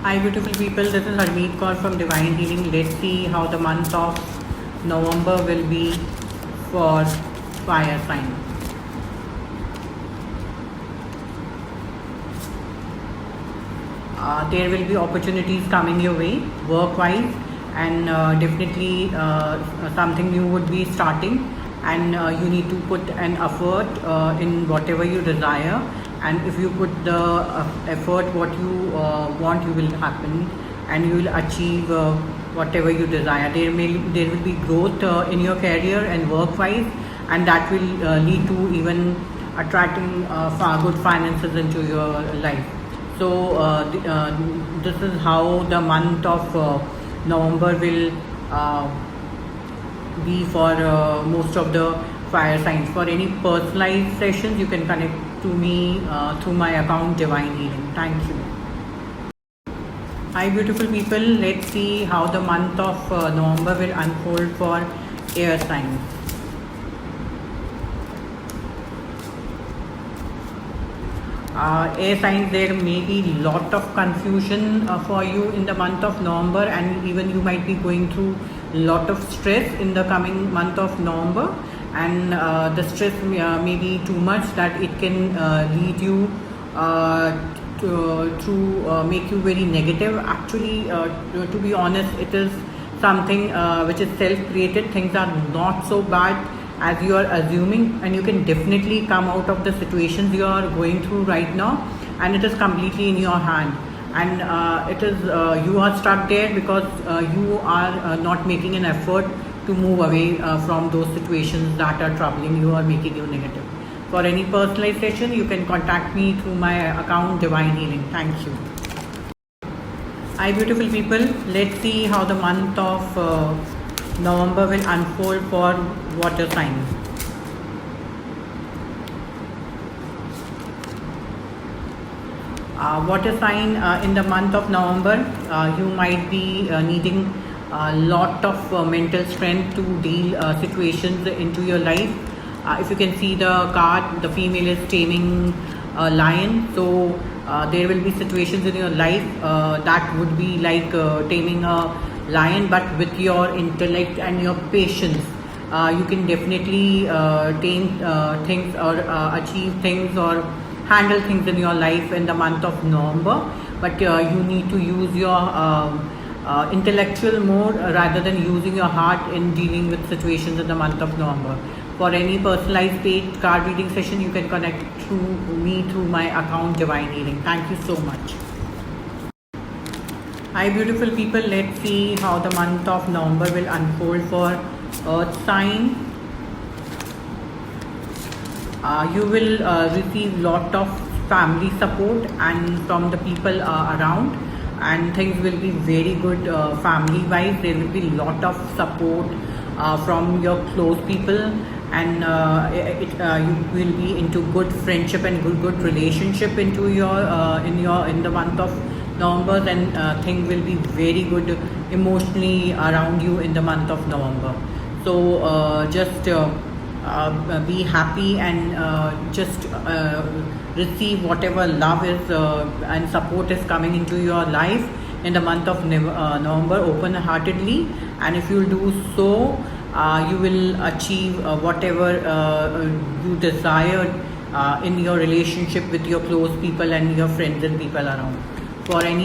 Hi beautiful people, this is Harmeet Kaur from Divine Healing. Let's see how the month of November will be for fire sign. There will be opportunities coming your way work-wise, and definitely something new would be starting, and you need to put an effort in whatever you desire, and if you put the effort what you want, you will happen and you will achieve whatever you desire. There will be growth in your career and work-wise, and that will lead to even attracting far good finances into your life. So this is how the month of November will be for most of the fire signs. For any personalized sessions, you can connect to me through my account Divine Healing. Thank you. Hi beautiful people, let's see how the month of November will unfold for air signs. Air signs, there may be lot of confusion for you in the month of November, and even you might be going through lot of stress in the coming month of November, and the stress may be too much that it can lead you to make you very negative. Actually, to be honest, it is something which is self-created. Things are not so bad as you are assuming, and you can definitely come out of the situations you are going through right now, and it is completely in your hand, and it is you are stuck there because you are not making an effort to move away from those situations that are troubling you or making you negative. For any personalized session, you can contact me through my account Divine Healing. Thank you. Hi beautiful people, let's see how the month of November will unfold for water signs. Water sign, in the month of November, you might be needing a lot of mental strength to deal situations into your life. If you can see the card, the female is taming a lion. So there will be situations in your life that would be like taming a lion, but with your intellect and your patience, you can definitely tame things or achieve things or handle things in your life in the month of November. But you need to use your intellectual mode rather than using your heart in dealing with situations in the month of November. For any personalized paid card reading session, you can connect to me through my account Divine Healing. Thank you so much. Hi beautiful people, let's see how the month of November will unfold for Earth sign. You will receive lot of family support and from the people around, and things will be very good family wise. There will be lot of support from your close people, and you will be into good friendship and good relationship into your in the month of November, and things will be very good emotionally around you in the month of November. So just be happy and just receive whatever love is and support is coming into your life in the month of November open-heartedly, and if you do so, you will achieve whatever you desire in your relationship with your close people and your friends and people around. For any